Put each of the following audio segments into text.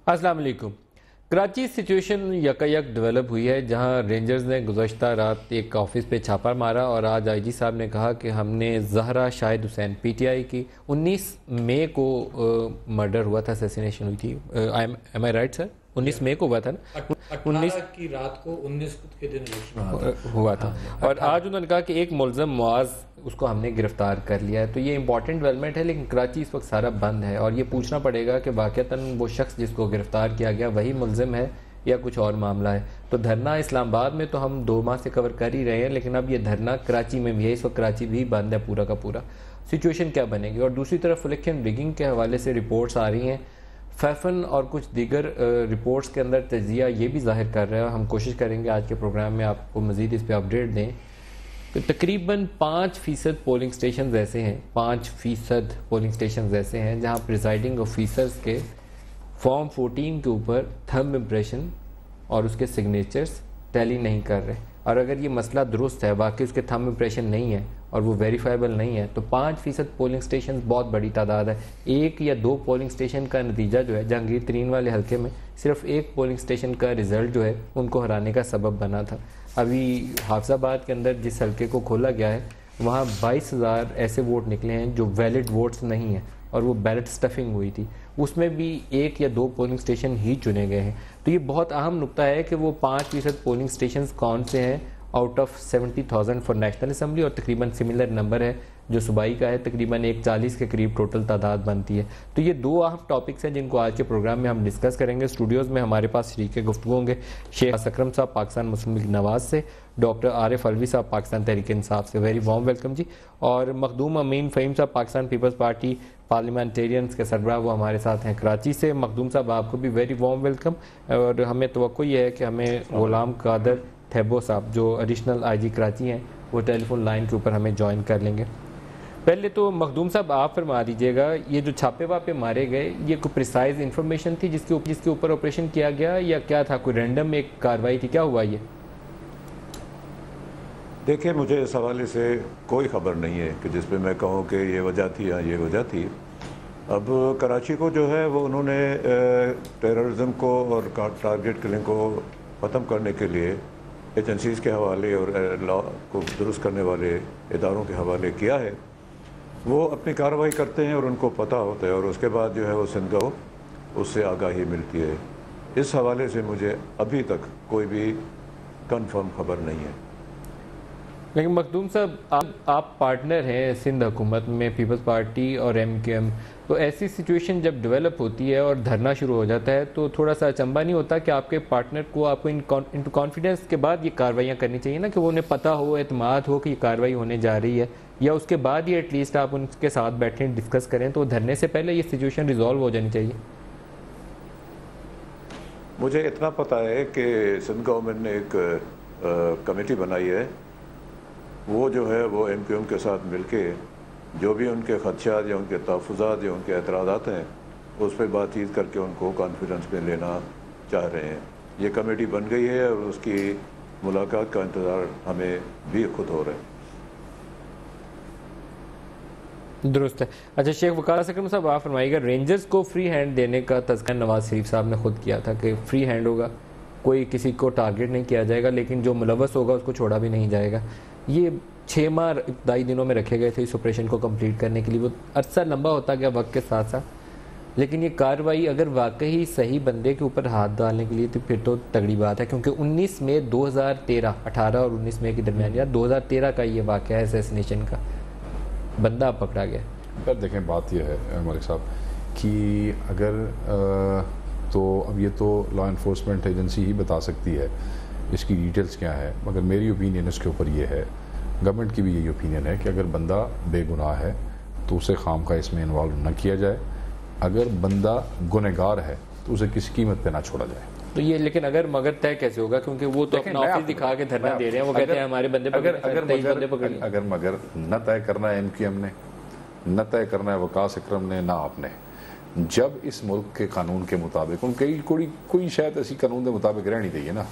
السلام علیکم۔ Karachi situation یکایک develop ہوئی ہے، جہاں رینجرز نے گزشتہ رات ایک آفس پہ چھاپا مارا اور آج آئی جی صاحب نے کہا کہ ہم نے زہرا شاہد حسین پی ٹی آئی کی 19 مئی کو مرڈر ہوا تھا، اسیسینیشن ہوئی تھی۔ ایم آئی رائٹ سر؟ 19 مئی کو ہوا تھا نا، 18 کی رات کو 19 کے دن ہوا تھا، اور آج انہوں نے کہا کہ ایک ملزم معاذ اس کو ہم نے گرفتار کر لیا ہے۔ تو یہ امپورٹنٹ ڈیولپمنٹ ہے، لیکن کراچی اس وقت سارا بند ہے اور یہ پوچھنا پڑے گا کہ واقعتاً وہ شخص جس کو گرفتار کیا گیا وہی ملزم ہے یا کچھ اور معاملہ ہے۔ تو دھرنا اسلام آباد میں تو ہم 2 ماہ سے کور کر ہی رہے ہیں، لیکن اب یہ دھرنا کراچی میں بھی ہے، اس وقت کراچی بھی بند ہے پورا کا پورا۔ سچویشن کیا بنے گی؟ اور دوسری طرف الیکشن ریگنگ کے حوالے سے رپورٹس آ رہی ہیں، فیفن اور کچھ دیگر رپورٹس کے اندر تجزیہ یہ بھی ظاہر کر رہے ہیں۔ ہم کوشش کریں گے آج کے پروگرام میں آپ کو مزید اس پہ اپڈیٹ دیں کہ تقریباً 5% پولنگ سٹیشنز ایسے ہیں، 5% پولنگ سٹیشنز ایسے ہیں جہاں پریزائڈنگ آفیسرز کے فارم 14 کے اوپر تھمب امپریشن اور اس کے سگنیچرز ٹیلی نہیں کر رہے، اور اگر یہ مسئلہ درست ہے، واقعی اس کے تھمب امپریشن نہیں ہے اور وہ ویریفائبل نہیں ہے، تو 5% پولنگ سٹیشنز بہت بڑی تعداد ہے۔ 1 یا 2 پولنگ سٹیشن کا نتیجہ جو ہے جہانگیر ترین والے حلقے میں صرف 1 پولنگ سٹیشن کا رزلٹ جو ہے ان کو ہرانے کا سبب بنا تھا۔ ابھی حافظ آباد کے اندر جس حلقے کو کھولا گیا ہے وہاں 22,000 ایسے ووٹ نکلے ہیں جو ویلڈ ووٹس نہیں ہیں اور وہ بیلٹ سٹفنگ ہوئی تھی، اس میں بھی 1 یا 2 پولنگ سٹیشن ہی چنے گئے ہیں۔ تو یہ بہت اہم نقطہ ہے کہ وہ 5% پولنگ سٹیشنز کون سے ہیں out of 70,000 for national assembly, اور تقریباً سملر نمبر ہے جو صوبائی کا ہے، تقریباً 140 کے قریب ٹوٹل تعداد بنتی ہے۔ تو یہ 2 اہم ٹاپکس ہیں جن کو آج کے پروگرام میں ہم ڈسکس کریں گے۔ اسٹوڈیوز میں ہمارے پاس شریک گفتگو ہوں گے شیخ اکرم صاحب پاکستان مسلم لیگ نواز سے، ڈاکٹر عارف الوی صاحب پاکستان تحریک انصاف سے، ویری وارم ویلکم جی، اور مخدوم امین فہیم صاحب پاکستان پیپلز پارٹی پارلیمنٹیرینز کے سربراہ، وہ ہمارے ساتھ ہیں کراچی سے۔ مخدوم صاحب آپ کو بھی ویری وارم ویلکم، اور ہمیں توقع یہ ہے کہ ہمیں غلام قادر تھیبو صاحب جو ایڈیشنل آئی جی کراچی ہیں وہ ٹیلی فون لائن کے اوپر ہمیں جوائن کر لیں گے۔ پہلے تو مخدوم صاحب آپ فرما دیجئے گا، یہ جو چھاپے واپے مارے گئے یہ کوئی پریسائز انفارمیشن تھی جس کے اوپر آپریشن کیا گیا، یا کیا تھا، کوئی رینڈم ایک کاروائی تھی، کیا ہوا یہ؟ دیکھیں، مجھے اس حوالے سے کوئی خبر نہیں ہے کہ جس پہ میں کہوں کہ یہ وجہ تھی یا یہ وجہ تھی۔ اب کراچی کو جو ہے وہ انہوں نے ٹیررزم کو اور ٹارگٹ کلنگ کو ختم کرنے کے لیے ایجنسیز کے حوالے اور لا کو درست کرنے والے اداروں کے حوالے کیا ہے۔ وہ اپنی کارروائی کرتے ہیں اور ان کو پتہ ہوتا ہے، اور اس کے بعد جو ہے وہ سندھ کو اس سے آگاہی ملتی ہے۔ اس حوالے سے مجھے ابھی تک کوئی بھی کنفرم خبر نہیں ہے۔ لیکن مخدوم صاحب آپ پارٹنر ہیں سندھ حکومت میں پیپلز پارٹی اور ایم کیو ایم، تو ایسی سچویشن جب ڈیولپ ہوتی ہے اور دھرنا شروع ہو جاتا ہے تو تھوڑا سا اچنبھا نہیں ہوتا کہ آپ کے پارٹنر کو آپ کو انٹو کانفیڈنس کے بعد یہ کاروائیاں کرنی چاہیے نا، کہ وہ انہیں پتہ ہو، اعتماد ہو کہ یہ کاروائی ہونے جا رہی ہے، یا اس کے بعد ہی ایٹ لیسٹ آپ ان کے ساتھ بیٹھیں ڈسکس کریں، تو دھرنے سے پہلے یہ سچویشن ریزالو ہو جانی چاہیے۔ مجھے اتنا پتہ ہے کہ سندھ گورنمنٹ نے ایک کمیٹی بنائی ہے، وہ جو ہے وہ ایم کیو ایم کے ساتھ مل کے جو بھی ان کے خدشات یا ان کے تحفظات یا ان کے اعتراضات ہیں اس پہ بات چیت کر کے ان کو کانفیڈنس میں لینا چاہ رہے ہیں۔ یہ کمیٹی بن گئی ہے اور اس کی ملاقات کا انتظار ہمیں بھی خود ہو رہا ہے۔ درست ہے۔ اچھا شیخ وقار اکرم صاحب آپ فرمائیے گا، رینجرز کو فری ہینڈ دینے کا تذکرہ نواز شریف صاحب نے خود کیا تھا کہ فری ہینڈ ہوگا، کوئی کسی کو ٹارگٹ نہیں کیا جائے گا، لیکن جو ملوث ہوگا اس کو چھوڑا بھی نہیں جائے گا۔ یہ 6 ماہ ابتدائی دنوں میں رکھے گئے تھے اس آپریشن کو کمپلیٹ کرنے کے لیے، وہ عرصہ لمبا ہوتا گیا وقت کے ساتھ ساتھ، لیکن یہ کارروائی اگر واقعی صحیح بندے کے اوپر ہاتھ ڈالنے کے لیے تو پھر تو تگڑی بات ہے، کیونکہ 19 مئی 2013، 18 اور 19 مئی کے درمیان، یا 2013 کا یہ واقعہ ہے اسیسینیشن کا، بندہ پکڑا گیا۔ پر دیکھیں بات یہ ہے ملک صاحب کہ اگر تو اب یہ تو لا انفورسمنٹ ایجنسی ہی بتا سکتی ہے اس کی ڈیٹیلز کیا ہے، مگر میری اوپینین اس کے اوپر یہ ہے، گورنمنٹ کی بھی یہی اوپینین ہے کہ اگر بندہ بے گناہ ہے تو اسے خام کا اس میں انوالو نہ کیا جائے، اگر بندہ گنہگار ہے تو اسے کسی قیمت پہ نہ چھوڑا جائے۔ تو یہ لیکن اگر مگر طے کیسے ہوگا، کیونکہ وہ تو اپنا آفس دکھا کے دھرنا دے رہے ہیں، وہ کہتے ہیں ہمارے بندے پکڑ، اگر مگر نہ طے کرنا ہے ایم کیو ایم نے، نہ طے کرنا ہے وقاص اکرم نے، نہ آپ نے، جب اس ملک کے قانون کے مطابق ان کوئی شاید ایسی قانون کے مطابق رہنی چاہیے نا،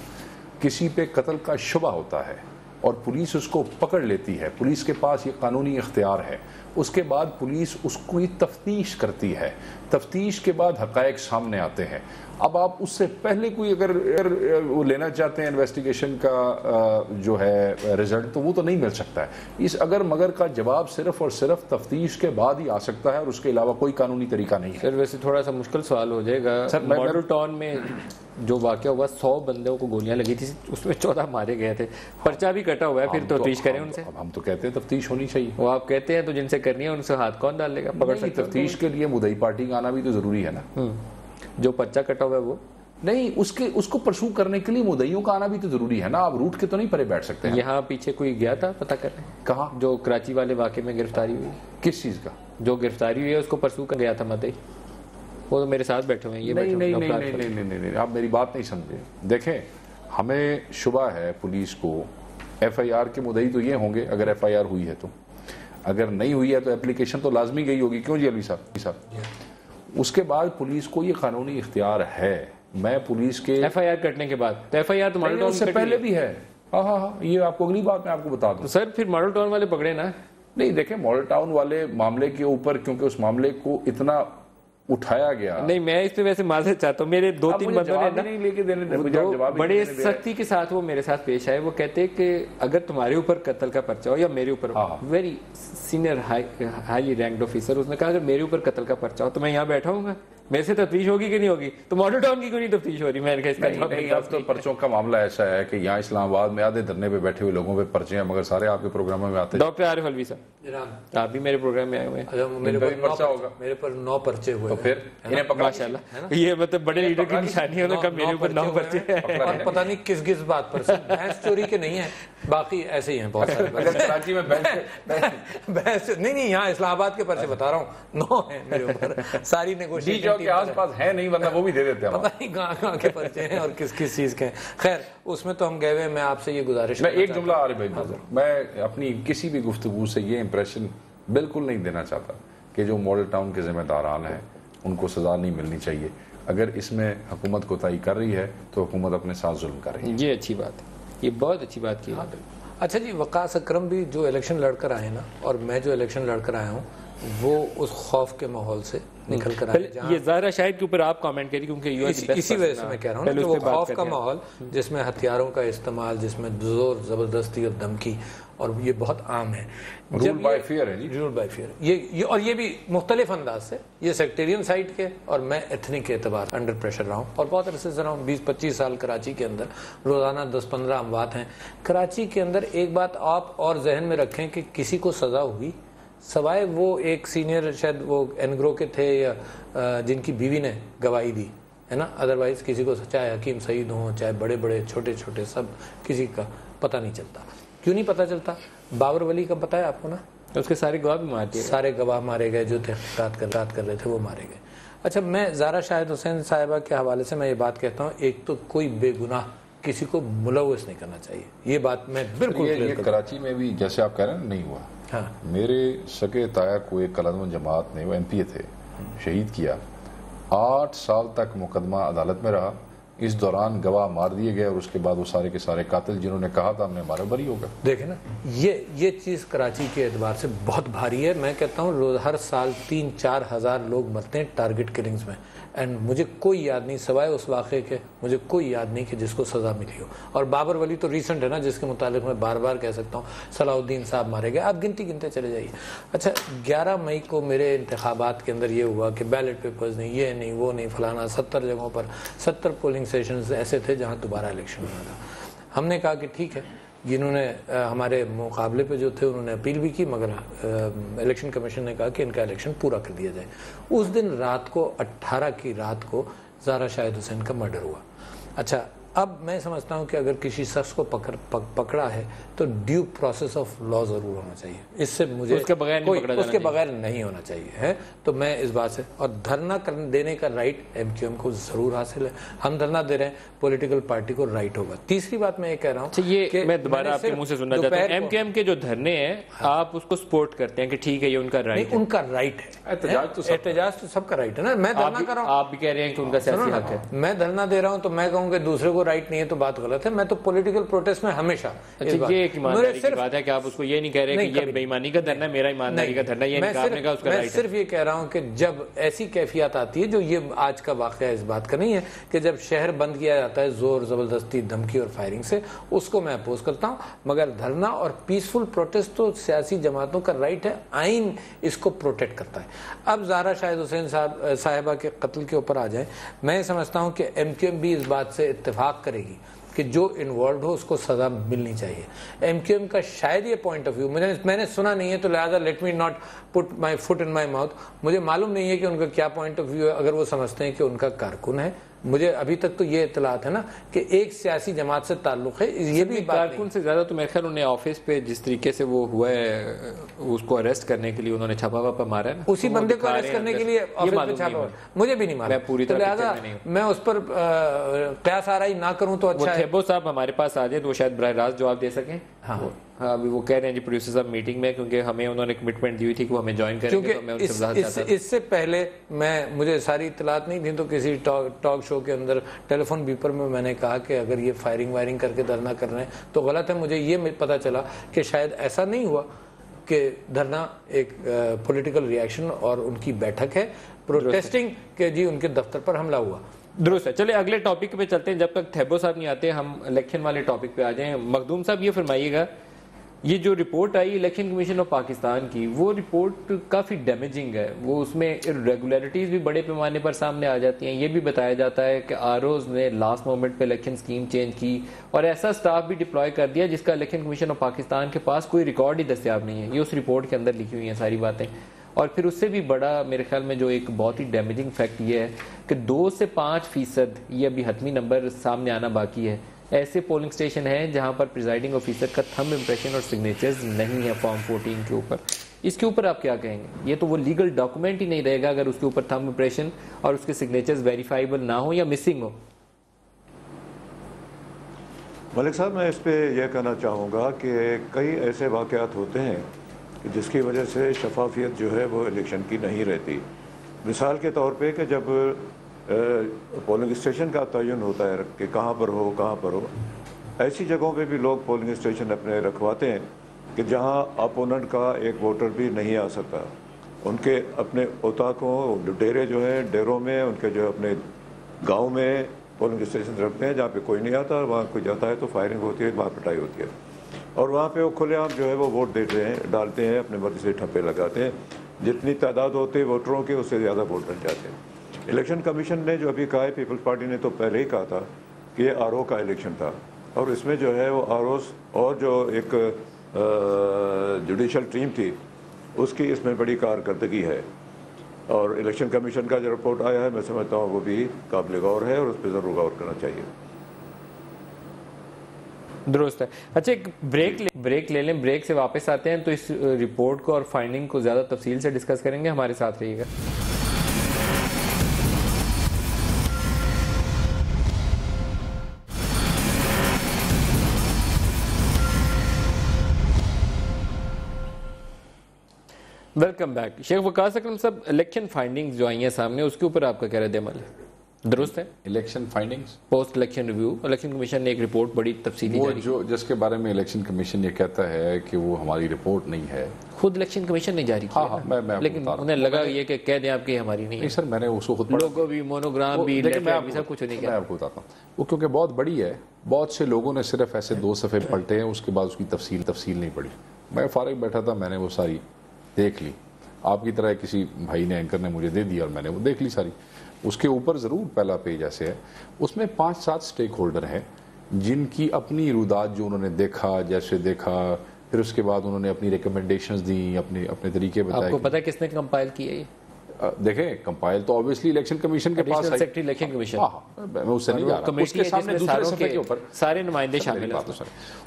کسی پہ قتل کا شبہ ہوتا ہے اور پولیس اس کو پکڑ لیتی ہے، پولیس کے پاس یہ قانونی اختیار ہے، اس کے بعد پولیس اس کی تفتیش کرتی ہے، تفتیش کے بعد حقائق سامنے آتے ہیں. اب آپ اس سے پہلے کوئی اگر وہ لینا چاہتے ہیں انویسٹیگیشن کا جو ہے رزلٹ، تو وہ تو نہیں مل سکتا ہے. اس اگر مگر کا جواب صرف اور صرف تفتیش کے بعد ہی آ سکتا ہے، اور اس کے علاوہ کوئی قانونی طریقہ نہیں ہے. سر ویسے تھوڑا سا مشکل سوال ہو جائے گا. سر ماڈل ٹاؤن میں جو واقعہ ہوا 100 بندوں کو گولیاں لگی تھی، اس میں 14 مارے گئے تھے، پرچہ بھی کٹا ہوا ہے. پھر تفتیش کریں ان سے. ہم تو کہتے ہیں تفتیش ہونی چاہیے. وہ آپ کہتے ہیں تو جن سے کرنی ہے ان سے ہاتھ کون ڈال لے گا؟ پکڑ سکتے. تفتیش کے لیے مدعی پارٹی کا آنا بھی تو ضروری ہے نا. جو پرچہ کٹا ہوا ہے وہ نہیں، اس کو پرسو کرنے کے لیے مدعیوں کا آنا بھی تو ضروری ہے نا. آپ روٹ کے تو نہیں پرے بیٹھ سکتے ہیں. یہاں پیچھے کوئی گیا تھا پتہ کرنے؟ کہاں؟ جو کراچی والے واقعے میں گرفتاری ہوئی. کس چیز کا؟ جو گرفتاری ہوئی ہے اس کو پرسو کر گیا تھا مدعی. وہ تو میرے ساتھ بیٹھے ہوئے ہیں. یہ نہیں، آپ میری بات نہیں سمجھے. دیکھیں، ہمیں شبہ ہے پولیس کو. ایف آئی آر کے مدعی تو یہ ہوں گے اگر ایف آئی آر ہوئی ہے تو. اگر نہیں ہوئی ہے تو اپلیکیشن تو لازمی گئی ہوگی. کیوں جی علوی صاحب؟ اس کے بعد پولیس کو یہ قانونی اختیار ہے. میں پولیس کے ایف آئی آر کٹنے کے بعد تو ایف آئی آر تو ماڈل ٹاؤن سے پہلے بھی ہے. ہاں یہ آپ کو اگلی بات میں آپ کو بتا دوں. سر پھر ماڈل ٹاؤن والے پکڑے نا. نہیں دیکھیں، ماڈل ٹاؤن والے معاملے کے اوپر کیونکہ اس معاملے کو اتنا اٹھایا گیا. نہیں، میں اس پہ ویسے معذرت چاہتا ہوں. میرے 2-3 بندوں نے بڑے سختی کے ساتھ وہ میرے ساتھ پیش آئے. وہ کہتے ہیں کہ اگر تمہارے اوپر قتل کا پرچہ ہو یا میرے اوپر، very senior high ranked officer, اس نے کہا اگر میرے اوپر قتل کا پرچہ ہو تو میں یہاں بیٹھا ہوں گا. میرے سے تفتیش ہوگی کہ نہیں ہوگی؟ تو ماڈل ٹاؤن کی کوئی نہیں تفتیش ہو رہی. میں نے کہا اس کا نہیں، اب تو پرچوں کا معاملہ ایسا ہے کہ یہاں اسلام آباد میں آدھے دھرنے پہ بیٹھے ہوئے لوگوں پہ پرچے ہیں، مگر سارے آپ کے پروگراموں میں آتے ہیں. ڈاکٹر عارف علوی صاحب، آپ بھی میرے پروگرام میں آئے ہوئے ہیں. میرے پر 9 پرچے ہوئے. تو پھر انہیں پکڑا. ماشاءاللہ، یہ مطلب بڑے لیڈر کی نشانی ہے. انہوں نے کہا میرے اوپر 9 پرچے ہیں. اور پتہ نہیں کس بات پر. بھینس چوری کے نہیں ہیں، باقی ایسے ہی ہیں بہت سارے. کراچی میں بحث نہیں، یہاں اسلام آباد کے پرچے بتا رہا ہوں 9 ہیں میرے اوپر. ساری نیگوشیشن کے آس پاس ہے نہیں، ورنہ وہ بھی دے دیتے ہیں. پتہ نہیں کہاں کے پرچے ہیں اور کس چیز کے ہیں. خیر اس میں تو ہم گئے ہوئے. میں آپ سے یہ گزارش، میں ایک جملہ عارف بھائی، میں اپنی کسی بھی گفتگو سے یہ امپریشن بالکل نہیں دینا چاہتا کہ جو ماڈل ٹاؤن کے ذمہ داران ہیں ان کو سزا نہیں ملنی چاہیے. اگر اس میں حکومت کوتاہی کر رہی ہے تو حکومت اپنے ساتھ ظلم کر رہی ہے. یہ اچھی بات ہے، یہ بہت اچھی بات کی. اچھا جی، وقاص اکرم بھی جو الیکشن لڑ کر آئے نا، اور میں جو الیکشن لڑ کر آیا ہوں، وہ اس خوف کے ماحول سے نکل کر آئے. یہ ظاہرہ شاہد کے اوپر آپ کامنٹ کریے کیونکہ اسی وجہ سے میں کہہ رہا ہوں کہ وہ خوف کا ماحول جس میں ہتھیاروں کا استعمال، جس میں زور زبردستی اور دھمکی، اور یہ بہت عام ہے. رول بائی فیئر ہے جی. Role by fair. اور یہ بھی مختلف انداز سے. یہ سیکٹیرین سائٹ کے، اور میں ایتھنک کے اعتبار انڈر پریشر رہا ہوں اور بہت عرصے سے رہا ہوں. 20-25 سال کراچی کے اندر روزانہ 10-15 اموات ہیں. کراچی کے اندر ایک بات آپ اور ذہن میں رکھیں کہ کسی کو سزا ہوئی سوائے وہ ایک سینئر، شاید وہ اینگرو کے تھے یا جن کی بیوی نے گواہی دی ہے نا، ادروائز کسی کو، چاہے حکیم سعید ہوں، چاہے بڑے بڑے چھوٹے چھوٹے، سب کسی کا پتہ نہیں چلتا. کیوں نہیں پتہ چلتا؟ بابر ولی کا پتہ ہے آپ کو نا، اس کے سارے گواہ بھی مار دیے. سارے گواہ مارے گئے جو تحقیقات کر رہے تھے، وہ مارے گئے. اچھا، میں زارا شاہد حسین صاحبہ کے حوالے سے میں یہ بات کہتا ہوں، ایک تو کوئی بے گناہ کسی کو ملوث نہیں کرنا چاہیے. یہ بات میں بالکل یہ کراچی میں بھی جیسے آپ کہہ رہے ہیں نہیں ہوا. ہاں، میرے سگے تایا کو ایک قلعہ جماعت نے، وہ ایم پی اے تھے، شہید کیا. 8 سال تک مقدمہ عدالت میں رہا. اس دوران گواہ مار دیے گئے اور اس کے بعد وہ سارے کے سارے قاتل جنہوں نے کہا تھا ہم نے ہمارا بری ہوگا. دیکھیں نا، یہ چیز کراچی کے اعتبار سے بہت بھاری ہے. میں کہتا ہوں ہر سال 3-4 ہزار لوگ مرتے ہیں ٹارگٹ کلنگز میں. اینڈ مجھے کوئی یاد نہیں سوائے اس واقعے کے، مجھے کوئی یاد نہیں کہ جس کو سزا ملی ہو. اور بابر ولی تو ریسنٹ ہے نا، جس کے متعلق میں بار بار کہہ سکتا ہوں. صلاح الدین صاحب مارے گئے، آپ گنتے چلے جائیے. اچھا، 11 مئی کو میرے انتخابات کے اندر یہ ہوا کہ بیلٹ پیپرز نہیں، یہ نہیں، وہ نہیں، فلانا. 70 جگہوں پر 70 پولنگ سیشنز ایسے تھے جہاں دوبارہ الیکشن ہونا تھا. ہم نے کہا کہ ٹھیک ہے، جنہوں نے ہمارے مقابلے پہ جو تھے انہوں نے اپیل بھی کی، مگر الیکشن کمیشن نے کہا کہ ان کا الیکشن پورا کر دیا جائے. اس دن رات کو 18 کی رات کو زارا شاہد حسین کا مرڈر ہوا. اچھا، اب میں سمجھتا ہوں کہ اگر کسی شخص کو پکڑا ہے تو ڈیو پروسیس آف لا ضرور ہونا چاہیے. اس سے مجھے اس کے بغیر نہیں ہونا چاہیے ہے. تو میں اس بات سے، اور دھرنا دینے کا رائٹ ایم کیو ایم کو ضرور حاصل ہے. ہم دھرنا دے رہے ہیں، پولیٹیکل پارٹی کو رائٹ ہوگا. تیسری بات میں یہ کہہ رہا ہوں، یہ میں دوبارہ آپ کے منہ سے سننا چاہتا ہوں، ایم کیو ایم کے جو دھرنے ہیں آپ اس کو سپورٹ کرتے ہیں کہ ٹھیک ہے یہ ان کا رائٹ ہے. ان کا رائٹ ہے. احتجاج تو سب کا رائٹ ہے نا. میں دھرنا کر رہا ہوں، آپ بھی کہہ رہے ہیں کہ ان کا سیاسی حق ہے. میں دھرنا دے رہا ہوں تو میں کہوں کہ دوسرے کو رائٹ نہیں ہے تو بات غلط ہے. میں تو پولیٹیکل پروٹیسٹ میں ہمیشہ یہ ایک ایمانداری کی بات ہے کہ آپ اس کو یہ نہیں کہہ رہے کہ یہ بے ایمانی کا دھرنا ہے, میرا ایمانداری کا دھرنا, یہ نہیں کہا اس کا رائٹ ہے. میں صرف یہ کہہ رہا ہوں کہ جب ایسی کیفیات آتی ہے, جو یہ آج کا واقعہ اس بات کا نہیں ہے کہ جب شہر بند کیا جاتا ہے زور زبردستی دھمکی اور فائرنگ سے, اس کو میں اپوز کرتا ہوں. مگر دھرنا اور پیسفل پروٹیسٹ تو سیاسی جماعتوں کا رائٹ ہے, آئین اس کو پروٹیکٹ کرتا ہے. اب زہرا شاہد حسین صاحبہ کے قتل کے اوپر آ جائیں, میں سمجھتا ہوں کہ ایم کیو ایم بھی اس بات سے اتفاق کرے گی کہ جو انوالوڈ ہو اس کو سزا ملنی چاہیے. ایم کیو ایم کا شاید یہ پوائنٹ آف ویو میں نے سنا نہیں ہے, تو لہٰذا let me not put my foot in my mouth. مجھے معلوم نہیں ہے کہ ان کا کیا پوائنٹ آف ویو ہے. اگر وہ سمجھتے ہیں کہ ان کا کارکن ہے, مجھے ابھی تک تو یہ اطلاعات ہے نا کہ ایک سیاسی جماعت سے تعلق ہے, یہ بھی کارکن سے زیادہ تو میرے خیال انہیں آفس پہ جس طریقے سے وہ ہوا ہے اس کو اریسٹ کرنے کے لیے انہوں نے چھاپا واپا مارا ہے نا, اسی بندے کو اریسٹ کرنے کے لیے آفس پہ چھاپا, مجھے بھی نہیں مارا. لہٰذا میں اس پر قیاس آرائی نہ کروں تو اچھا ہے. تھیبو صاحب ہمارے پاس آ جائیں تو وہ شاید براہ راست جواب دے سکیں. ہاں ابھی وہ کہہ رہے ہیں جی پروڈیوسر صاحب میٹنگ میں, کیونکہ ہمیں انہوں نے کمٹمنٹ دی ہوئی تھی کہ وہ ہمیں جوائن کریں گے, تو میں ان سے وضاحت چاہتا تھا. اس سے پہلے مجھے ساری اطلاعات نہیں تھیں, تو کسی ٹاک شو کے اندر ٹیلی فون بیپر میں نے کہا کہ اگر یہ فائرنگ وائرنگ کر کے دھرنا کر رہے ہیں تو غلط ہے. مجھے یہ پتا چلا کہ شاید ایسا نہیں ہوا, کہ دھرنا ایک پولیٹیکل ریاکشن اور ان کی بیٹھک ہے پروٹیسٹنگ کہ جی ان کے دفتر پر حملہ ہوا. درست ہے. چلے اگلے ٹاپک پہ چلتے ہیں, جب تک تھیبو صاحب نہیں آتے ہم الیکشن والے ٹاپک پہ آ جائیں. مخدوم صاحب یہ فرمائیے گا, یہ جو report I election commission of Pakistan کی, وہ رپورٹ کافی ڈیمیجنگ ہے. وہ اس میں ارریگولیرٹیز بھی بڑے پیمانے پر سامنے آ جاتی ہیں. یہ بھی بتایا جاتا ہے کہ آر اوز نے لاسٹ مومنٹ پہ الیکشن سکیم چینج کی اور ایسا سٹاف بھی ڈپلوائے کر دیا جس کا الیکشن کمیشن آف پاکستان کے پاس کوئی ریکارڈ ہی دستیاب نہیں ہے. یہ اس رپورٹ کے اندر لکھی ہوئی ہیں ساری باتیں. اور پھر اس سے بھی بڑا میرے خیال میں جو ایک بہت ہی ڈیمیجنگ فیکٹ یہ ہے کہ 2 سے 5% یہ ابھی حتمی نمبر سامنے آنا باقی ہے. ایسے پولنگ سٹیشن ہیں جہاں پر پریزائڈنگ آفیسر کا تھم امپریشن اور سگنیچرز نہیں ہے فارم 14 کے اوپر. اس کے اوپر آپ کیا کہیں گے؟ یہ تو وہ لیگل ڈاکومنٹ ہی نہیں رہے گا اگر اس کے اوپر تھم امپریشن اور اس کے سگنیچرز ویریفائیبل نہ ہو یا مسنگ ہو. ملک صاحب میں اس پہ یہ کہنا چاہوں گا کہ کئی ایسے واقعات ہوتے ہیں کہ جس کی وجہ سے شفافیت جو ہے وہ الیکشن کی نہیں رہتی. مثال کے طور پہ کہ جب پولنگ اسٹیشن کا تعین ہوتا ہے کہ کہاں پر ہو, ایسی جگہوں پہ بھی لوگ پولنگ اسٹیشن اپنے رکھواتے ہیں کہ جہاں اپوننٹ کا ایک ووٹر بھی نہیں آ سکتا. ان کے اپنے اوتاقوں ڈیرے جو ہیں, ڈیروں میں ان کے جو اپنے گاؤں میں پولنگ اسٹیشن رکھتے ہیں جہاں پہ کوئی نہیں آتا, وہاں کوئی جاتا ہے تو فائرنگ ہوتی ہے, وہاں پٹائی ہوتی ہے, اور وہاں پہ وہ کھلے عام جو ہے وہ ووٹ دیتے ہیں, ڈالتے ہیں, اپنے مرضی سے ٹھپے لگاتے ہیں. جتنی تعداد ہوتی ہے ووٹروں کی اس سے زیادہ ووٹ ڈل جاتے ہیں. الیکشن کمیشن نے جو ابھی کہا ہے, پیپلز پارٹی نے تو پہلے ہی کہا تھا کہ یہ آر او کا الیکشن تھا, اور اس میں جو ہے وہ آر اوز اور جو ایک جوڈیشل ٹیم تھی اس کی اس میں بڑی کارکردگی ہے. اور الیکشن کمیشن کا جو رپورٹ آیا ہے میں سمجھتا ہوں وہ بھی قابل غور ہے اور اس پہ ضرور غور کرنا چاہیے. درست ہے. اچھا ایک بریک لے لیں, بریک سے واپس آتے ہیں تو اس رپورٹ کو اور فائنڈنگ کو زیادہ تفصیل سے ڈسکس کریں گے. ہمارے ساتھ رہیے گا. Welcome back. شیخ وقاص اکرم صاحب, الیکشن فائنڈنگز جو آئی ہیں سامنے اس کے اوپر آپ کا کیا رد عمل ہے؟ درست ہے, election findings post election review, election commission نے ایک رپورٹ بڑی تفصیلی وہ جو جس کے بارے میں الیکشن کمیشن یہ کہتا ہے کہ وہ ہماری رپورٹ نہیں ہے, خود الیکشن کمیشن نے جاری کیا, لیکن انہیں لگا یہ کہ کہہ دیں آپ کی ہماری نہیں ہے. سر میں نے اس کو خود پڑھا, لوگو بھی, مونوگرام بھی, سب کچھ نہیں کیا. میں آپ کو بتاتا ہوں, وہ کیونکہ بہت بڑی ہے, بہت سے لوگوں نے صرف ایسے 2 صفحے پلٹے ہیں, اس کے بعد اس کی تفصیل نہیں پڑھی. میں فارغ بیٹھا تھا, میں نے وہ ساری دیکھ لی. آپ کی طرح کسی بھائی نے, اینکر نے مجھے دے دیا اور میں نے وہ دیکھ لی ساری. اس کے اوپر ضرور پہلا پیج ایسے ہے, اس میں 5-7 سٹیک ہولڈر ہیں جن کی اپنی ارادات جو انہوں نے دیکھا, جیسے دیکھا, پھر اس کے بعد انہوں نے اپنی ریکمنڈیشنز دیں, اپنے طریقے بتائے. آپ کو پتہ ہے کس نے کمپائل کیا یہ؟ دیکھیں کمپائل تو obviously الیکشن کمیشن کے پاس ہے, سیکرٹری الیکشن کمیشن. میں اس سے نہیں جا رہا, اس کے سامنے دوسرے صفحے کے اوپر سارے نمائندے شامل ہیں.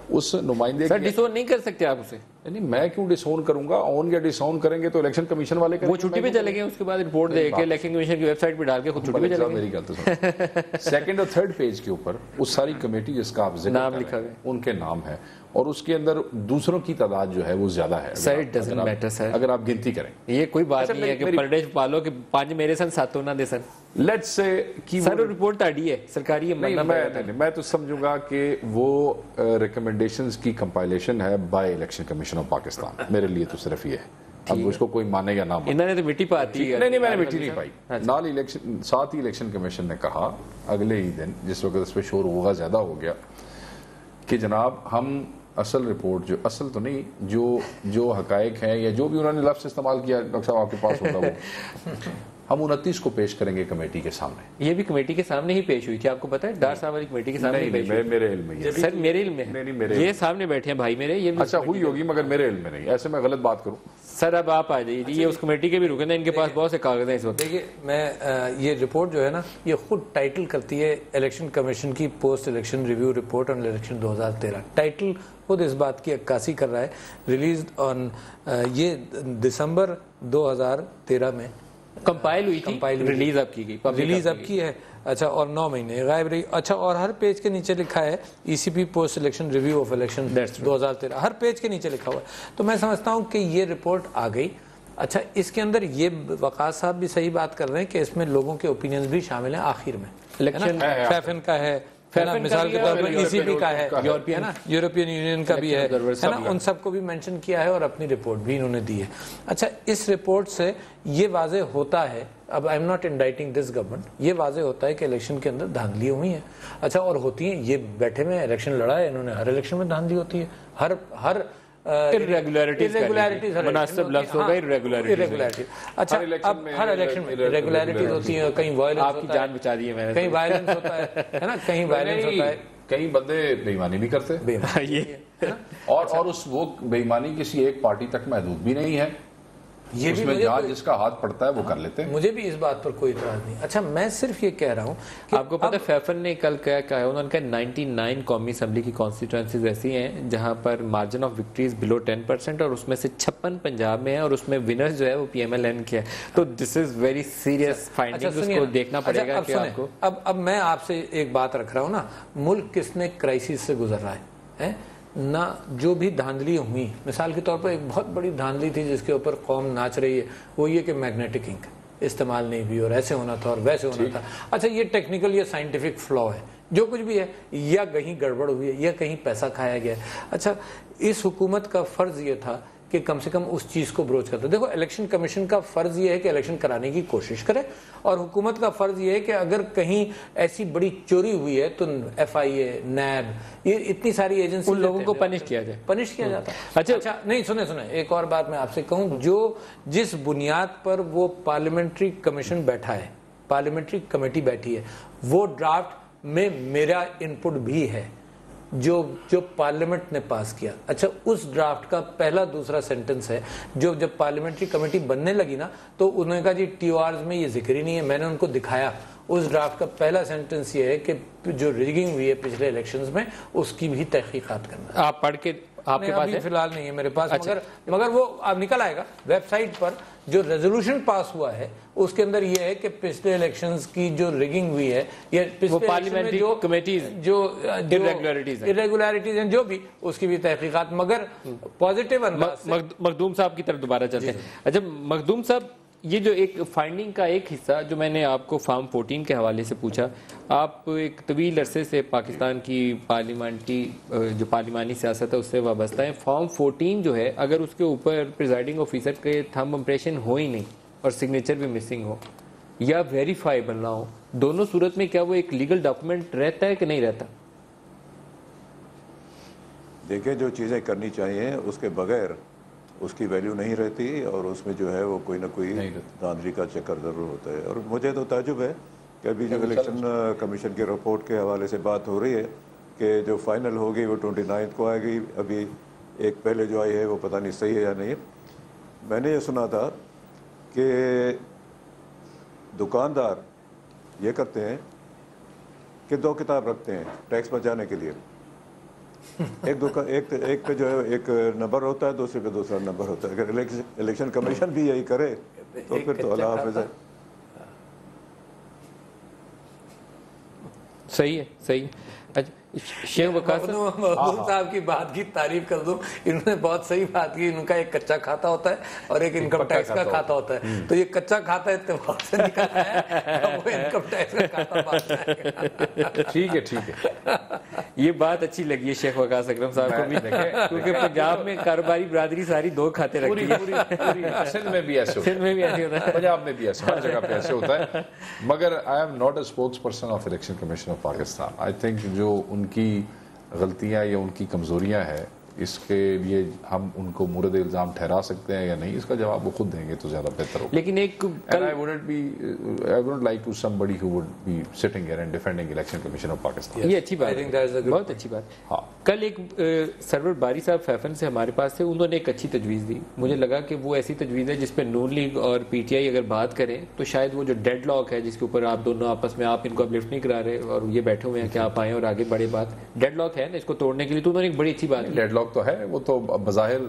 اس نمائندے سر ڈسون نہیں کر سکتے آپ اسے. نہیں, میں کیوں ڈسون کروں گا؟ آن یا ڈسون کریں گے تو الیکشن کمیشن والے وہ چھٹی پہ چلے گئے, اس کے بعد رپورٹ دے کے الیکشن کمیشن کی ویب سائٹ پہ ڈال کے خود چھٹی پہ چلے گئے. میری گل تو سن, 2nd اور 3rd پیج کے اوپر اس ساری کمیٹی جس کا آپ ذکر نام لکھا ہے, ان کے نام ہے, اور اس کے اندر دوسروں کی تعداد جو ہے وہ زیادہ ہے. سر اٹ ڈزنٹ میٹر سر, اگر آپ گنتی کریں یہ کوئی بات نہیں ہے کہ پر ڈے پالو کہ 5 میرے سن 7 نہ دے سر. لیٹس سے کہ سر رپورٹ تاڑی ہے سرکاری, میں تو سمجھوں گا کہ وہ ریکمنڈیشنز کی کمپائلیشن ہے by election commission of Pakistan. میرے لیے تو صرف یہ ہے, اب اس کو کوئی مانے یا نہ مانے. انہوں نے تو مٹی پاتی ہے. نہیں میں نے مٹی نہیں پائی. نال الیکشن ساتھ ہی الیکشن کمیشن نے کہا اگلے ہی دن, جس وقت اس پہ شور ہوگا زیادہ ہو گیا, کہ جناب ہم اصل رپورٹ جو اصل تو نہیں جو حقائق ہیں یا جو بھی انہوں نے لفظ استعمال کیا ڈاکٹر صاحب آپ کے پاس ہوتا وہ ہم 29 کو پیش کریں گے کمیٹی کے سامنے. یہ بھی کمیٹی کے سامنے ہی پیش ہوئی تھی, آپ کو پتا ہے ڈار صاحب والی کمیٹی کے سامنے پیش ہوئی. میرے علم میں سر میرے علم میں یہ سامنے بیٹھے ہیں بھائی میرے. یہ اچھا ہوئی ہوگی مگر میرے علم میں نہیں, ایسے میں غلط بات کروں. سر اب آپ آ جائیے, یہ اس کمیٹی کے بھی رکن ہیں, ان کے پاس بہت سے کاغذ ہیں اس وقت. دیکھیے میں یہ رپورٹ جو ہے نا یہ خود ٹائٹل کرتی ہے الیکشن کمیشن کی post election review report on election 2013. Title خود اس بات کی عکاسی کر رہا ہے. ریلیز آن یہ دسمبر 2013 میں کمپائل ہوئی تھی, ریلیز اب کی گئی, ریلیز اب کی ہے. اچھا, اور 9 مہینے غائب رہی. اچھا, اور ہر پیج کے نیچے لکھا ہے E C P post election review of election 2013, ہر پیج کے نیچے لکھا ہوا ہے. تو میں سمجھتا ہوں کہ یہ رپورٹ آ گئی. اچھا, اس کے اندر یہ وقاص صاحب بھی صحیح بات کر رہے ہیں کہ اس میں لوگوں کے اوپینینز بھی شامل ہیں آخر میں. الیکشن فیفن کا ہے, مثال کے طور پر ای سی پی کا ہے, یورپین یونین کا بھی ہے نا, ان سب کو بھی مینشن کیا ہے اور اپنی رپورٹ بھی انہوں نے دی ہے. اچھا, اس رپورٹ سے یہ واضح ہوتا ہے, اب I am not indicting this government, یہ واضح ہوتا ہے کہ الیکشن کے اندر دھاندلیاں ہوئی ہیں. اچھا, اور ہوتی ہیں, یہ بیٹھے میں الیکشن لڑا ہے انہوں نے, ہر الیکشن میں دھاندلی ہوتی ہے, ہر irregularities مناسب لفظ ہوگا irregularities. اچھا, اب ہر الیکشن میں irregularities ہوتی ہیں, کہیں وائلنس آپ کی جان بچا دی ہے میں نے, کہیں وائلنس ہوتا ہے نا, کہیں وائلنس ہوتا ہے, کئی بندے بے ایمانی بھی کرتے اور اس وہ بے ایمانی کسی ایک پارٹی تک محدود بھی نہیں ہے, یہ اس میں جہاں جس کا ہاتھ پڑتا ہے وہ کر لیتے ہیں. مجھے بھی اس بات پر کوئی اعتراض نہیں. اچھا, میں صرف یہ کہہ رہا ہوں کہ آپ کو پتہ ہے فیفن نے کل کیا کہا ہے, انہوں نے کہا 99 قومی اسمبلی کی کانسٹیٹوئنسیز ایسی ہیں جہاں پر مارجن آف وکٹریز بلو 10% اور اس میں سے 56 پنجاب میں ہے اور اس میں ونر جو ہے وہ پی ایم ایل این کے ہے. تو دس از ویری سیریس فائنڈنگ, اس کو دیکھنا پڑے گا کہ آپ کو. اب میں آپ سے ایک بات رکھ رہا ہوں نا, ملک کس نے کرائسس سے گزر رہا ہے نہ, جو بھی دھاندلی ہوئی, مثال کے طور پر ایک بہت بڑی دھاندلی تھی جس کے اوپر قوم ناچ رہی ہے, وہ یہ کہ میگنیٹک انک استعمال نہیں ہوئی اور ایسے ہونا تھا اور ویسے ہونا تھا. اچھا, یہ ٹیکنیکل یا سائنٹیفک فلا ہے, جو کچھ بھی ہے, یا کہیں گڑبڑ ہوئی ہے یا کہیں پیسہ کھایا گیا ہے. اچھا, اس حکومت کا فرض یہ تھا کہ کم سے کم اس چیز کو بروچ کرتا. دیکھو, الیکشن کمیشن کا فرض یہ ہے کہ الیکشن کرانے کی کوشش کرے, اور حکومت کا فرض یہ ہے کہ اگر کہیں ایسی بڑی چوری ہوئی ہے تو ایف آئی اے, نیب, یہ اتنی ساری ایجنسی, ان لوگوں کو پنش کیا جاتا. اچھا نہیں, سنیں ایک اور بات میں آپ سے کہوں, جس بنیاد پر وہ پارلیمنٹری کمیشن بیٹھا ہے, پارلیمنٹری کمیٹی بیٹھی ہے, وہ ڈرافٹ میں میرا انپٹ بھی ہے جو پارلیمنٹ نے پاس کیا. اچھا, اس ڈرافٹ کا پہلا دوسرا سینٹنس ہے جو جب پارلیمنٹری کمیٹی بننے لگی نا تو انہوں نے کہا جی ٹی او آرز میں یہ ذکر ہی نہیں ہے. میں نے ان کو دکھایا, اس ڈرافٹ کا پہلا سینٹنس یہ ہے کہ جو ریگنگ ہوئی ہے پچھلے الیکشنز میں اس کی بھی تحقیقات کرنا. آپ پڑھ کے آپ کے پاس فی الحال نہیں ہے میرے پاس, مگر وہ اب نکل آئے گا ویب سائٹ پر. جو ریزولوشن پاس ہوا ہے اس کے اندر یہ ہے کہ پچھلے الیکشنز کی جو ریگنگ ہوئی ہے یا پارلیمنٹری کمیٹیز جو irregularities ہیں جو بھی, اس کی بھی تحقیقات, مگر پازیٹیو انداز سے. مخدوم صاحب کی طرف دوبارہ چلتے ہیں. اچھا مخدوم صاحب, یہ جو ایک فائنڈنگ کا ایک حصہ جو میں نے آپ کو فارم 14 کے حوالے سے پوچھا, آپ ایک طویل عرصے سے پاکستان کی جو پارلیمانی سیاست ہے اس سے وابستہ ہیں. فارم 14 جو ہے, اگر اس کے اوپر پریزائڈنگ آفیسر کے تھمب امپریشن ہو ہی نہیں اور سگنیچر بھی مسنگ ہو یا ویریفائیبل نہ ہو, دونوں صورت میں کیا وہ ایک لیگل ڈاکومنٹ رہتا ہے کہ نہیں رہتا؟ دیکھیں, جو چیزیں کرنی چاہیے اس کے بغیر اس کی ویلیو نہیں رہتی, اور اس میں جو ہے وہ کوئی نہ کوئی دھاندلی کا چکر ضرور ہوتا ہے. اور مجھے تو تعجب ہے کہ ابھی جو الیکشن کمیشن کے رپورٹ کے حوالے سے بات ہو رہی ہے کہ جو فائنل ہوگی وہ 29 کو آئے گی, ابھی ایک پہلے جو آئی ہے وہ پتہ نہیں صحیح ہے یا نہیں. میں نے یہ سنا تھا کہ دکاندار یہ کرتے ہیں کہ 2 کتاب رکھتے ہیں ٹیکس بچانے کے لیے. ایک پہ جو ہے ایک نمبر ہوتا ہے, دوسرے پہ دوسرا نمبر ہوتا ہے. اگر الیکشن کمیشن بھی یہی کرے تو پھر تو اللہ حافظ ہے. صحیح ہے. اچھا, شیخ وقاص مقبول صاحب کی بات کی تعریف کر دوں, انہوں نے بہت صحیح بات کی. ان کا ایک کچا کھاتا ہوتا ہے اور ایک انکم ٹیکس کا کھاتا ہوتا ہے, تو یہ کچا کھاتا اتفاق سے نکلا ہے, وہ انکم ٹیکس کا کھاتا بات ہے. ٹھیک ہے, ٹھیک ہے. یہ بات اچھی لگی ہے شیخ وقاص اکرم صاحب کو بھی, کیونکہ پنجاب میں کاروباری برادری ساری 2 کھاتے رکھتی ہے. سندھ میں بھی ایسے ہوتا ہے, پنجاب میں بھی ایسے, ہر جگہ پہ ایسے ہوتا ہے. مگر آئی am not a spokes person of election commission of Pakistan. I think جو ان کی غلطیاں یا ان کی کمزوریاں ہیں, اس کے لیے ہم ان کو مورد الزام ٹھہرا سکتے ہیں یا نہیں, اس کا جواب وہ خود دیں گے تو زیادہ بہتر ہوگا. لیکن ایک I wouldn't like to somebody who would be sitting here and defending Election Commission of Pakistan. یہ اچھی بات ہے, بہت اچھی بات. ہاں, کل ایک سرور باری صاحب فیفن سے ہمارے پاس تھے, انہوں نے ایک اچھی تجویز دی. مجھے لگا کہ وہ ایسی تجویز ہے جس پہ نون لیگ اور پی ٹی آئی اگر بات کریں تو شاید وہ جو ڈیڈ لاک ہے جس کے اوپر آپ دونوں آپس میں, آپ ان کو اپلفٹ نہیں کرا رہے اور یہ بیٹھے ہوئے ہیں کہ آپ آئیں اور آگے بڑے, بات ڈیڈ لاک ہے نا, اس کو توڑنے کے لیے تو انہوں نے ایک بڑی اچھی بات کی. ڈیڈ لاک تو ہے, وہ تو بظاہر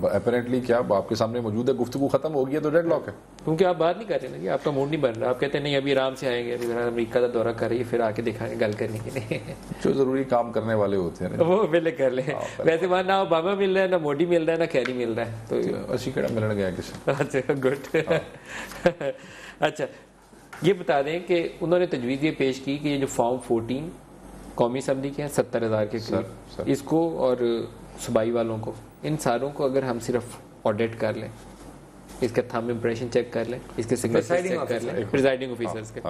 اپیرنٹلی کیا آپ کے سامنے موجود ہے, گفتگو ختم ہو گئی ہے تو ڈیڈ لاک ہے. کیونکہ آپ بات نہیں کر رہے نا جی, آپ کا موڈ نہیں بن رہا, آپ کہتے ہیں نہیں ابھی آرام سے آئیں گے, ابھی امریکہ کا دورہ کر رہی ہے, پھر آ کے دکھائیں گے گل کرنے کے لیے. جو ضروری کام کرنے والے ہوتے ہیں وہ پہلے کر لیں. ویسے وہاں نہ اوباما مل رہا ہے, نہ موڈی مل رہا ہے, نہ کیری مل رہا ہے, تو اسی کیڑا ملن گیا کسی. اچھا گڈ. اچھا یہ بتا دیں کہ انہوں نے تجویز یہ پیش کی کہ یہ جو فارم 14 قومی اسمبلی کے ہیں 70,000 کے قریب, اس کو اور صوبائی والوں کو, ان ساروں کو اگر ہم صرف آڈٹ کر لیں, اس کا تھم امپریشن چیک کر لیں, اس کے سگنیچر چیک کر لیں, پریزائڈنگ آفیسرز کے,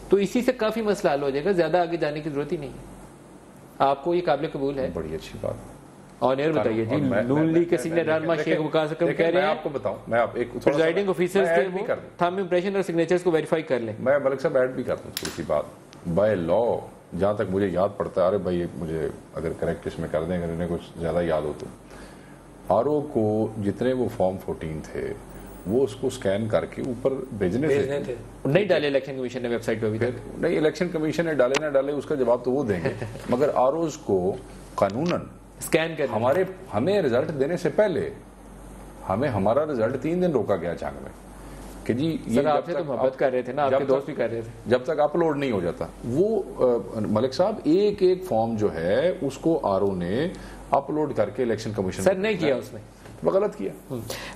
تو اسی سے کافی مسئلہ حل ہو جائے گا, زیادہ آگے جانے کی ضرورت ہی نہیں ہے. آپ کو یہ قابل قبول ہے؟ بڑی اچھی بات. آن ایئر بتائیے جی. نون لیگ کے سینئر رہنما شیخ وقاص اکرم کہہ رہے ہیں, میں آپ کو بتاؤں, میں آپ ایک پریزائڈنگ آفیسرز کے تھم امپریشن اور سگنیچرز کو ویریفائی کر لیں. میں ملک صاحب ایڈ بھی کرتا ہوں تھوڑی سی بات. بائی لا جہاں تک مجھے یاد پڑتا ہے, ارے بھائی مجھے اگر کریکٹ اس میں کر دیں, اگر انہیں کچھ زیادہ یاد ہو تو, آر او کو جتنے وہ فارم 14 تھے وہ اس کو سکین کر کے اوپر بھیجنے تھے. نہیں ڈالے الیکشن کمیشن نے ویب سائٹ پہ ابھی تک. نہیں, الیکشن کمیشن نے ڈالے نہ ڈالے اس کا جواب تو وہ دیں گے, مگر آر اوز کو قانوناً سکین کر ہمیں رزلٹ دینے سے پہلے ہمیں ہمارا رزلٹ 3 دن روکا گیا چانگ میں کہ جی یہ آپ سے تو محبت کر رہے تھے نا, آپ کے دوست بھی کر رہے تھے, جب تک اپلوڈ نہیں ہو جاتا. وہ ملک صاحب ایک ایک فارم جو ہے اس کو آر او نے اپلوڈ کر کے الیکشن کمیشن سر نہیں کیا, اس میں غلط کیا.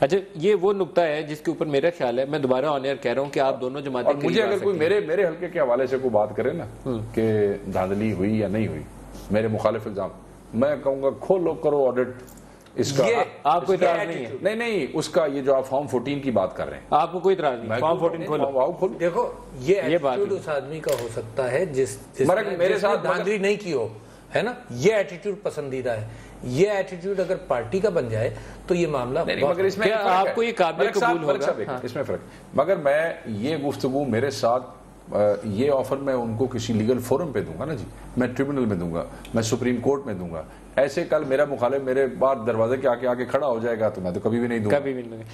اچھا یہ وہ نقطہ ہے جس کے اوپر میرا خیال ہے, میں دوبارہ آن ایئر کہہ رہا ہوں کہ آپ دونوں جماعتیں, مجھے اگر کوئی میرے حلقے کے حوالے سے کوئی بات کرے نا کہ دھاندلی ہوئی یا نہیں ہوئی, میرے مخالف الزام, میں کہوں گا کھولو کرو آڈٹ. اس کا آپ کو اعتراض نہیں ہے؟ نہیں, اس کا یہ جو آپ فارم 14 کی بات کر رہے ہیں, آپ کو کوئی اعتراض نہیں, فارم 14 کھولو. دیکھو یہ ایٹیٹیوڈ اس آدمی کا ہو سکتا ہے جس میرے ساتھ دھاندلی نہیں کی ہو, ہے نا, یہ ایٹیٹیوڈ پسندیدہ ہے. یہ ایٹیٹیوڈ اگر پارٹی کا بن جائے تو یہ معاملہ مگر اس میں آپ کو یہ قابل قبول ہوگا, اس میں فرق. مگر میں یہ گفتگو میرے ساتھ یہ آفر میں ان کو کسی لیگل فورم پہ دوں گا نا جی, میں ٹریبونل میں دوں گا, میں سپریم کورٹ میں دوں گا. ایسے کل میرا مخالف میرے بعد دروازے کے آگے کھڑا ہو جائے گا تو میں تو کبھی بھی نہیں دوں گا.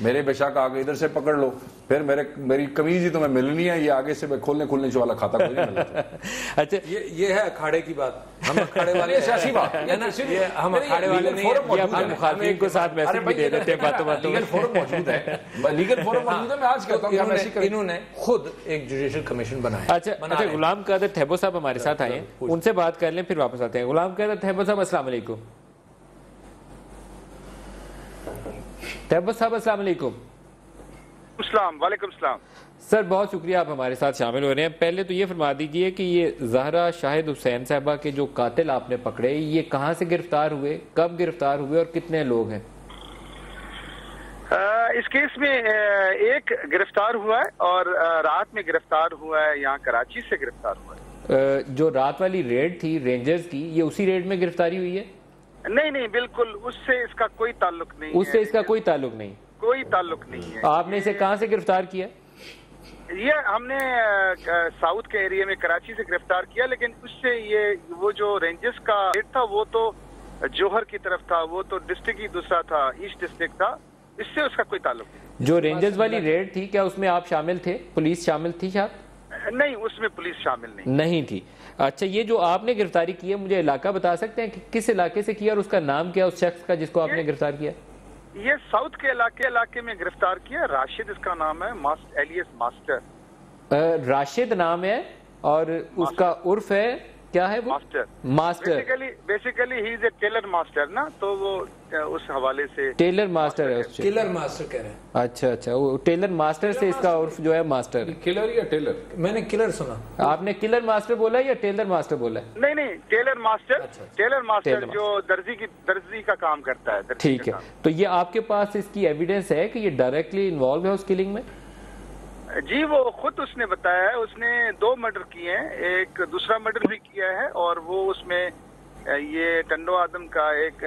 میرے بے شک آگے ادھر سے پکڑ لو, پھر میری قمیض ہی تمہیں ملنی ہے, یہ آگے سے کھولنے والا کھاتا کوئی نہیں ملتا. اچھا یہ ہے اکھاڑے کی بات, ہم اکھاڑے والے سیاسی بات ہے نا, ہم اکھاڑے والے نہیں ہیں, مخالفین کو ساتھ میسج بھی دے دیتے ہیں باتوں باتوں میں. لیگل فورم موجود ہے, لیگل فورم موجود ہے. میں آج کہتا ہوں انہوں نے خود ایک جوڈیشل کمیشن بنایا. اچھا غلام قادر تھیبو صاحب ہمارے ساتھ آئے ہیں, ان سے بات کر لیں پھر واپس آتے ہیں. غلام قادر تھیبو صاحب السلام علیکم. تھیبو صاحب السلام علیکم. السلام. وعلیکم السلام. سر بہت شکریہ آپ ہمارے ساتھ شامل ہو رہے ہیں. پہلے تو یہ فرما دیجئے کہ یہ زہرا شاہد حسین صاحبہ کے جو قاتل آپ نے پکڑے, یہ کہاں سے گرفتار ہوئے, کب گرفتار ہوئے اور کتنے لوگ ہیں؟ اس کیس میں ایک گرفتار ہوا ہے اور رات میں گرفتار ہوا ہے, یہاں کراچی سے گرفتار ہوا ہے. جو رات والی ریڈ تھی رینجرز کی, یہ اسی ریڈ میں گرفتاری ہوئی ہے؟ نہیں بالکل, اس سے اس کا کوئی تعلق نہیں. اس سے اس کا کوئی تعلق نہیں, کوئی تعلق نہیں ہے. آپ نے اسے کہاں سے گرفتار کیا؟ یہ ہم نے ساؤتھ کے ایریا میں کراچی سے گرفتار کیا, لیکن اس سے یہ وہ جو رینجرز کا ریڈ تھا وہ تو جوہر کی طرف تھا, وہ تو ڈسٹرکٹ ہی دوسرا تھا, ایسٹ ڈسٹرکٹ تھا, اس سے اس کا کوئی تعلق نہیں. جو رینجرز والی ریڈ تھی کیا اس میں آپ شامل تھے, پولیس شامل تھی شاید؟ نہیں, اس میں پولیس شامل نہیں تھی. اچھا یہ جو آپ نے گرفتاری کی ہے, مجھے علاقہ بتا سکتے ہیں کہ کس علاقے سے کیا اور اس کا نام کیا اس شخص کا جس کو آپ نے گرفتار کیا؟ یہ ساؤتھ کے علاقے میں گرفتار کیا, راشد اس کا نام ہے, ایلیس ماسٹر. راشد نام ہے اور اس کا عرف ہے کیا ہے وہ؟ Master basically he is a tailor master نا، تو وہ اس حوالے سے ٹیلر ماسٹر ہے، اس کلر ماسٹر کہہ رہے ہیں. اچھا وہ ٹیلر ماسٹر سے اس کا عرف جو ہے ماسٹر. کلر یا ٹیلر؟ میں نے کلر سنا. آپ نے کلر ماسٹر بولا یا ٹیلر ماسٹر بولا ہے؟ نہیں ٹیلر ماسٹر جو درزی کا کام کرتا ہے. ٹھیک ہے، تو یہ آپ کے پاس اس کی ایویڈنس ہے کہ یہ ڈائریکٹلی انوالو ہے اس کلنگ میں؟ جی وہ خود اس نے بتایا ہے، اس نے 2 مرڈر کیے ہیں، ایک دوسرا مرڈر بھی کیا ہے، اور وہ اس میں یہ ٹنڈو آدم کا ایک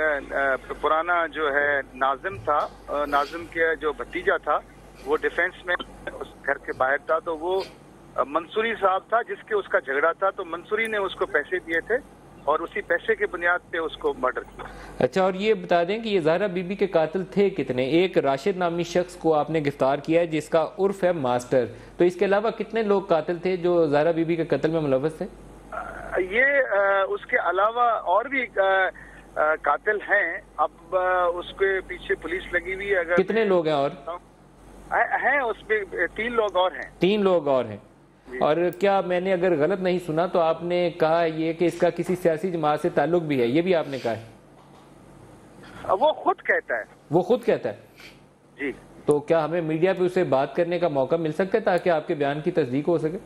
پرانا جو ہے ناظم تھا، ناظم کے جو بھتیجا تھا وہ ڈیفینس میں اس گھر کے باہر تھا، تو وہ منصوری صاحب تھا جس کے اس کا جھگڑا تھا، تو منصوری نے اس کو پیسے دیے تھے اور اسی پیسے کے بنیاد پہ اس کو مرڈر کیا. اچھا، اور یہ بتا دیں کہ یہ زہرا بی بی کے قاتل تھے کتنے؟ ایک راشد نامی شخص کو آپ نے گرفتار کیا ہے جس کا عرف ہے ماسٹر، تو اس کے علاوہ کتنے لوگ قاتل تھے جو زہرا بی بی کے قتل میں ملوث تھے؟ یہ اس کے علاوہ اور بھی قاتل ہیں، اب اس کے پیچھے پولیس لگی ہوئی ہے. اگر کتنے لوگ ہیں اور ہیں اس پہ 3 لوگ اور ہیں. 3 لوگ اور ہیں. اور کیا میں نے اگر غلط نہیں سنا تو آپ نے کہا یہ کہ اس کا کسی سیاسی جماعت سے تعلق بھی ہے، یہ بھی آپ نے کہا ہے؟ وہ خود کہتا ہے. وہ خود کہتا ہے؟ جی. تو کیا ہمیں میڈیا پہ اسے بات کرنے کا موقع مل سکتا ہے تاکہ آپ کے بیان کی تصدیق ہو سکے؟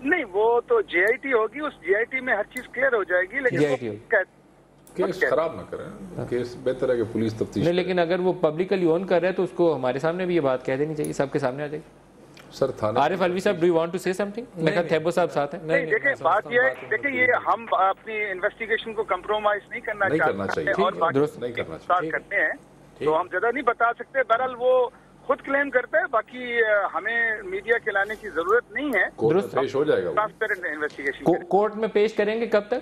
نہیں، وہ تو جے آئی ٹی ہوگی، اس جے آئی ٹی میں ہر چیز کلیئر ہو جائے گی، لیکن کیس خراب نہ کریں، کیس بہتر ہے کہ پولیس تفتیش نہیں، لیکن اگر وہ پبلکلی اون کر رہے ہیں تو اس کو ہمارے سامنے بھی یہ بات کہہ دینی چاہیے، سب کے سامنے آ جائے گی. سر تھانے عارف الوی صاحب، ڈو یو وانٹ ٹو سے سم تھنگ؟ میں کہا تھیبو صاحب ساتھ ہیں. نہیں، دیکھیں بات یہ ہے، دیکھیں یہ ہم اپنی انویسٹیگیشن کو کمپرومائز نہیں کرنا چاہتے ہیں اور درست نہیں کرنا چاہتے کرتے ہیں، تو ہم زیادہ نہیں بتا سکتے. بہرحال وہ خود کلیم کرتا ہے، باقی ہمیں میڈیا کے لانے کی ضرورت نہیں ہے. درست پیش ہو جائے گا، ٹرانسپیرنٹ انویسٹیگیشن کورٹ میں پیش کریں گے کب تک؟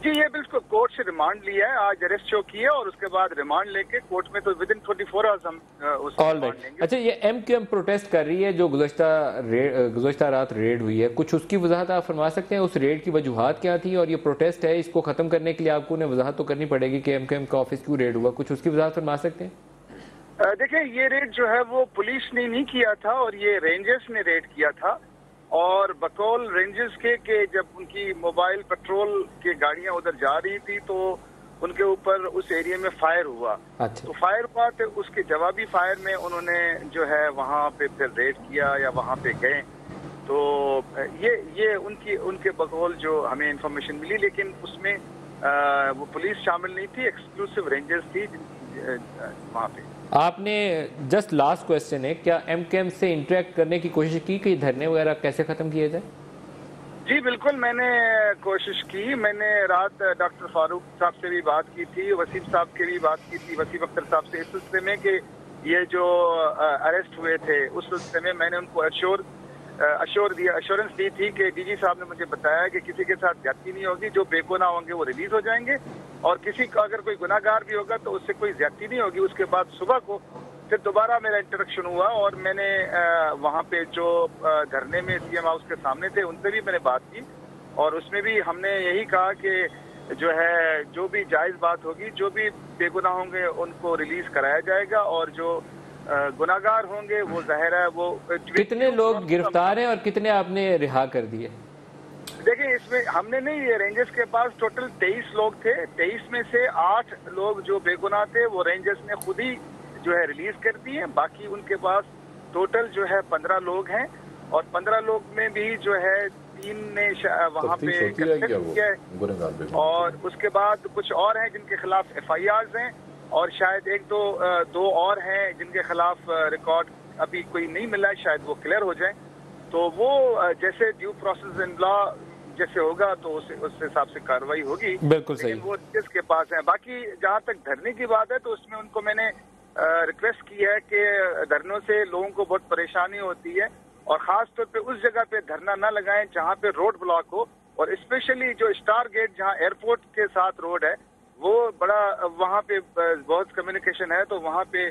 جی یہ بالکل کورٹ سے ریمانڈ لیا ہے، آج اریسٹ شو کی ہے اور اس کے بعد ریمانڈ لے کے کورٹ میں تو ودن 24 آورز ہم اس کو ریمانڈ لیں گے. اچھا، یہ ایم کیو ایم پروٹیسٹ کر رہی ہے جو گزشتہ رات ریڈ ہوئی ہے، کچھ اس کی وضاحت آپ فرما سکتے ہیں؟ اس ریڈ کی وجوہات کیا تھی اور یہ پروٹیسٹ ہے اس کو ختم کرنے کے لیے آپ کو وضاحت تو کرنی پڑے گی کہ ایم کیو ایم کا آفس کیوں ریڈ ہوا، کچھ اس کی وضاحت فرما سکتے ہیں؟ دیکھیں یہ ریڈ جو ہے وہ پولیس نے نہیں کیا تھا اور یہ رینجرز نے ریڈ کیا تھا، اور بقول رینجرز کے کہ جب ان کی موبائل پیٹرول کی گاڑیاں ادھر جا رہی تھی تو ان کے اوپر اس ایریا میں فائر ہوا. تو فائر ہوا تو اس کے جوابی فائر میں انہوں نے جو ہے وہاں پہ پھر ریڈ کیا یا وہاں پہ گئے. تو یہ ان کے بقول جو ہمیں انفارمیشن ملی، لیکن اس میں وہ پولیس شامل نہیں تھی، ایکسکلوسیو رینجرز تھی وہاں پہ. آپ نے جسٹ لاسٹ کویسچن ہے، کیا ایم کیو ایم سے انٹریکٹ کرنے کی کوشش کی کہ دھرنے وغیرہ کیسے ختم کیے جائے؟ جی بالکل میں نے کوشش کی. میں نے رات ڈاکٹر فاروق صاحب سے بھی بات کی تھی، وسیم صاحب کی بھی بات کی تھی، وسیم اختر صاحب سے، اس سلسلے میں کہ یہ جو اریسٹ ہوئے تھے اس سلسلے میں میں نے ان کو ایشورنس دی تھی کہ ڈی جی صاحب نے مجھے بتایا کہ کسی کے ساتھ زیادتی نہیں ہوگی، جو بے گناہ ہوں گے وہ ریلیز ہو جائیں گے، اور کسی کا اگر کوئی گناہ گار بھی ہوگا تو اس سے کوئی زیادتی نہیں ہوگی. اس کے بعد صبح کو پھر دوبارہ میرا انٹریکشن ہوا اور میں نے وہاں پہ جو دھرنے میں سی ایم ہاؤس کے سامنے تھے ان سے بھی میں نے بات کی، اور اس میں بھی ہم نے یہی کہا کہ جو ہے جو بھی جائز بات ہوگی، جو بھی بے گناہ ہوں گے ان کو ریلیز کرایا جائے گا، اور جو گناہ گار ہوں گے وہ ظاہر ہے وہ. کتنے لوگ گرفتار ہیں اور کتنے آپ نے رہا کر دیے؟ دیکھیں اس میں ہم نے نہیں، یہ رینجرز کے پاس ٹوٹل 23 لوگ تھے، 23 میں سے 8 لوگ جو بے گناہ تھے وہ رینجرز نے خود ہی جو ہے ریلیز کر دی ہیں. باقی ان کے پاس ٹوٹل جو ہے 15 لوگ ہیں، اور 15 لوگ میں بھی جو ہے 3 نے وہاں پہ کیا ہے، اور اس کے بعد کچھ اور ہیں جن کے خلاف ایف آئی آرز ہیں، اور شاید ایک دو اور ہیں جن کے خلاف ریکارڈ ابھی کوئی نہیں ملا ہے، شاید وہ کلیئر ہو جائیں. تو وہ جیسے ڈیو پروسیس ان لا جیسے ہوگا تو اس حساب سے کارروائی ہوگی. بالکل صحیح. وہ جس کے پاس ہیں. باقی جہاں تک دھرنے کی بات ہے تو اس میں ان کو میں نے ریکویسٹ کی ہے کہ دھرنوں سے لوگوں کو بہت پریشانی ہوتی ہے، اور خاص طور پہ اس جگہ پہ دھرنا نہ لگائیں جہاں پہ روڈ بلاک ہو، اور اسپیشلی جو اسٹار گیٹ جہاں ایئرپورٹ کے ساتھ روڈ ہے وہ بڑا، وہاں پہ بہت کمیونیکیشن ہے تو وہاں پہ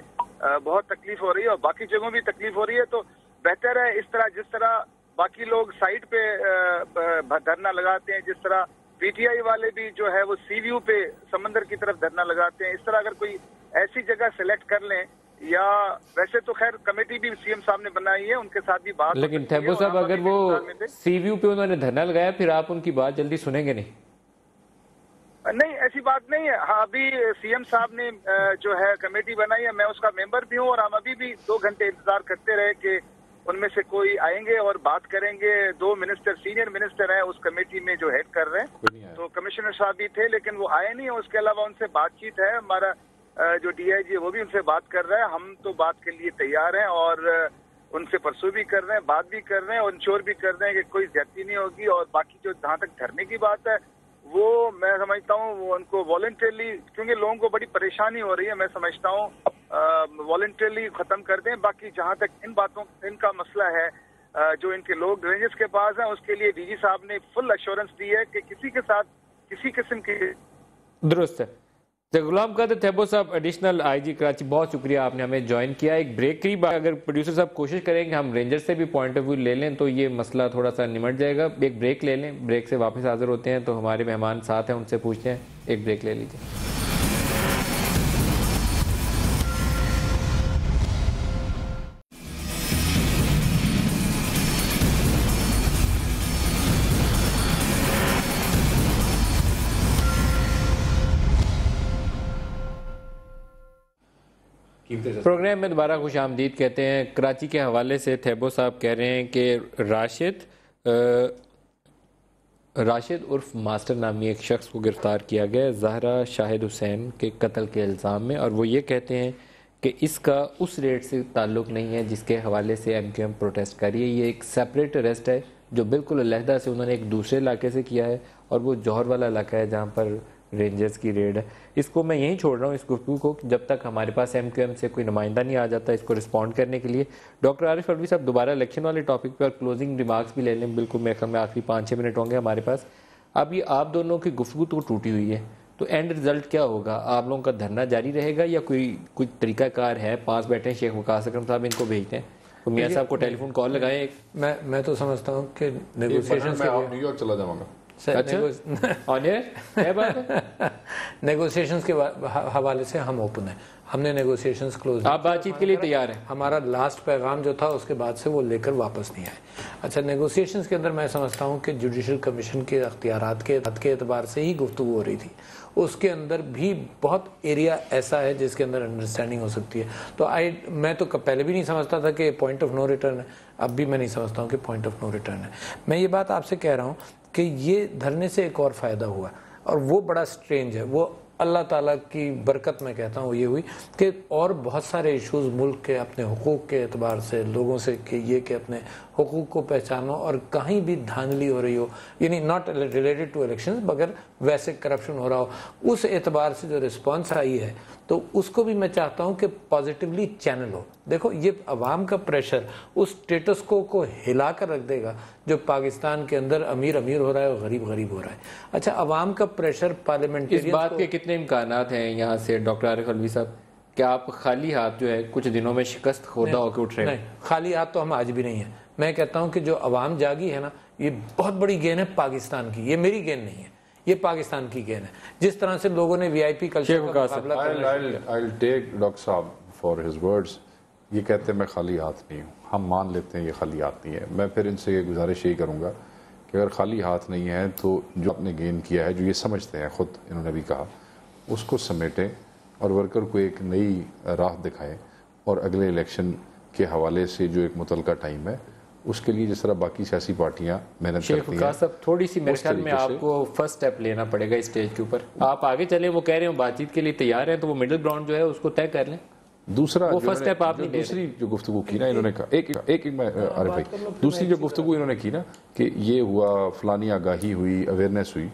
بہت تکلیف ہو رہی ہے، اور باقی جگہوں بھی تکلیف ہو رہی ہے. تو بہتر ہے اس طرح جس طرح باقی لوگ سائٹ پہ دھرنا لگاتے ہیں، جس طرح پی ٹی آئی والے بھی جو ہے وہ سی ویو پہ سمندر کی طرف دھرنا لگاتے ہیں، اس طرح اگر کوئی ایسی جگہ سلیکٹ کر لیں یا ویسے تو خیر کمیٹی بھی سی ایم صاحب نے بنائی ہے, ان کے ساتھ بھی بات, لیکن تھیبو صاحب اگر وہ سی ویو پہ انہوں نے دھرنا لگایا پھر آپ ان کی بات جلدی سنیں گے نہیں؟ نہیں ایسی بات نہیں ہے. ہاں ابھی سی ایم صاحب نے جو ہے کمیٹی بنائی ہے, میں اس کا ممبر بھی ہوں, اور ہم ابھی بھی 2 گھنٹے انتظار کرتے رہے کہ ان میں سے کوئی آئیں گے اور بات کریں گے. 2 منسٹر سینئر منسٹر ہیں اس کمیٹی میں جو ہیڈ کر رہے ہیں, تو کمشنر صاحب بھی تھے لیکن وہ آئے نہیں. اس کے علاوہ ان سے بات چیت ہے, ہمارا جو ڈی آئی جی وہ بھی ان سے بات کر رہا ہے. ہم تو بات کے لیے تیار ہیں اور ان سے پرسو بھی کر رہے ہیں, بات بھی کر رہے ہیں, اور انشور بھی کر رہے ہیں کہ کوئی زیادتی نہیں ہوگی. اور باقی جو جہاں تک دھرنے کی بات ہے وہ میں سمجھتا ہوں وہ ان کو والنٹرلی, کیونکہ لوگوں کو بڑی پریشانی ہو رہی ہے, میں سمجھتا ہوں والنٹرلی ختم کر دیں. باقی جہاں تک ان کا مسئلہ ہے جو ان کے لوگ رینجز کے پاس ہیں, اس کے لیے ڈی جی صاحب نے فل ایشورنس دی ہے کہ کسی کے ساتھ کسی قسم کی. درست ہے. غلام قادر تھیبو صاحب, ایڈیشنل آئی جی کراچی, بہت شکریہ آپ نے ہمیں جوائن کیا. ایک بریک کی بات, اگر پروڈیوسر صاحب کوشش کریں کہ ہم رینجر سے بھی پوائنٹ آف ویو لے لیں تو یہ مسئلہ تھوڑا سا نمٹ جائے گا. ایک بریک لے لیں, بریک سے واپس حاضر ہوتے ہیں تو ہمارے مہمان ساتھ ہیں, ان سے پوچھتے ہیں. ایک بریک لے لیجیے. پروگرام میں دوبارہ خوش آمدید کہتے ہیں. کراچی کے حوالے سے تھیبو صاحب کہہ رہے ہیں کہ راشد عرف ماسٹر نامی ایک شخص کو گرفتار کیا گیا زہرا شاہد حسین کے قتل کے الزام میں, اور وہ یہ کہتے ہیں کہ اس کا اس ریٹ سے تعلق نہیں ہے جس کے حوالے سے ایم کیو ایم پروٹیسٹ کر رہی ہے. یہ ایک سیپریٹ اریسٹ ہے جو بالکل علیحدہ سے انہوں نے ایک دوسرے علاقے سے کیا ہے, اور وہ جوہر والا علاقہ ہے جہاں پر رینجرز کی ریڈ ہے. اس کو میں یہیں چھوڑ رہا ہوں اس گفتگو کو, جب تک ہمارے پاس ایم کیو ایم سے کوئی نمائندہ نہیں آ جاتا اس کو رسپونڈ کرنے کے لیے. ڈاکٹر عارف الوی صاحب دوبارہ الیکشن والے ٹاپک پہ اور کلوزنگ ریمارکس بھی لے لیں. بالکل میرے خیال میں آخری 5-6 منٹ ہوں گے ہمارے پاس. اب یہ آپ دونوں کی گفتگو تو ٹوٹی ہوئی ہے, تو اینڈ رزلٹ کیا ہوگا؟ آپ لوگوں کا دھرنا جاری رہے گا یا کوئی طریقہ کار ہے؟ پاس بیٹھے ہیں شیخ وقاص اکرم صاحب, ان کو بھیجتے ہیں, میاں صاحب کو ٹیلی فون کال لگائیں. میں تو سمجھتا ہوں کہ نیگوسیشنز میں نیو یارک چلا جاؤں گا. نیگوسیشنز کے حوالے سے ہم اوپن ہیں, ہم نے نیگوسیشنز کلوز. آپ بات چیت کے لیے تیار ہیں؟ ہمارا لاسٹ پیغام جو تھا اس کے بعد سے وہ لے کر واپس نہیں آئے. اچھا, نیگوسیشنز کے اندر میں سمجھتا ہوں کہ جوڈیشل کمیشن کے اختیارات کے اعتبار سے ہی گفتگو ہو رہی تھی. اس کے اندر بھی بہت ایریا ایسا ہے جس کے اندر انڈرسٹینڈنگ ہو سکتی ہے. تو میں تو پہلے بھی نہیں سمجھتا تھا کہ پوائنٹ آف نو ریٹرن ہے, اب بھی میں نہیں سمجھتا ہوں کہ پوائنٹ آف نو ریٹرن ہے. میں یہ بات آپ سے کہہ رہا ہوں کہ یہ دھرنے سے ایک اور فائدہ ہوا, اور وہ بڑا سٹرینج ہے. وہ اللہ تعالیٰ کی برکت میں کہتا ہوں یہ ہوئی کہ اور بہت سارے ایشوز ملک کے اپنے حقوق کے اعتبار سے لوگوں سے کہ یہ کہ اپنے حقوق کو پہچانو, اور کہیں بھی دھاندلی ہو رہی ہو, یعنی ناٹ ریلیٹڈ ٹو الیکشنز مگر ویسے کرپشن ہو رہا ہو, اس اعتبار سے جو رسپانس آئی ہے تو اس کو بھی میں چاہتا ہوں کہ پازیٹیولی چینل ہو. دیکھو یہ عوام کا پریشر اس سٹیٹس کو ہلا کر رکھ دے گا جو پاکستان کے اندر امیر ہو رہا ہے اور غریب ہو رہا ہے. اچھا, عوام کا پریشر پارلیمنٹری, اس بات کے کتنے امکانات ہیں یہاں سے ڈاکٹر عارف الوی صاحب کہ آپ خالی ہاتھ جو ہے کچھ دنوں میں شکست خوردہ ہو کے اٹھ رہے ہیں؟ نہیں, خالی ہاتھ تو ہم آج بھی نہیں ہیں. میں کہتا ہوں کہ جو عوام جاگی ہے نا, یہ بہت بڑی گین ہے پاکستان کی, یہ میری گین نہیں ہے, یہ پاکستان کی گین ہے. جس طرح سے لوگوں نے وی آئی پی کلچر کا مقابلہ کرنا. I'll take ڈاکٹر صاحب for his words. یہ کہتے ہیں میں خالی ہاتھ نہیں ہوں, ہم مان لیتے ہیں یہ خالی ہاتھ نہیں ہے. میں پھر ان سے یہ گزارش یہی کروں گا کہ اگر خالی ہاتھ نہیں ہے تو جو آپ نے گین کیا ہے, جو یہ سمجھتے ہیں خود انہوں نے بھی کہا, اس کو سمیٹیں اور ورکر کو ایک نئی راہ دکھائیں, اور اگلے الیکشن کے حوالے سے جو ایک متعلقہ ٹائم ہے اس کے لیے جس طرح باقی سیاسی پارٹیاں محنت کرتی ہیں, صاحب تھوڑی سی میرے خیال میں آپ کو فرسٹ سٹیپ لینا پڑے گا اسٹیج کے اوپر. آپ آگے چلیں, وہ کہہ رہے ہیں بات چیت کے لیے تیار ہیں, تو وہ مڈل گراؤنڈ جو ہے اس کو طے کر لیں. دوسرا وہ فرسٹ سٹیپ آپ نہیں لے رہے. دوسری جو گفتگو کی نا انہوں نے کہا, ایک میں عارف بھائی, دوسری جو گفتگو انہوں نے کی نا کہ یہ ہوا, فلانی آگاہی ہوئی, اویئرنیس ہوئی,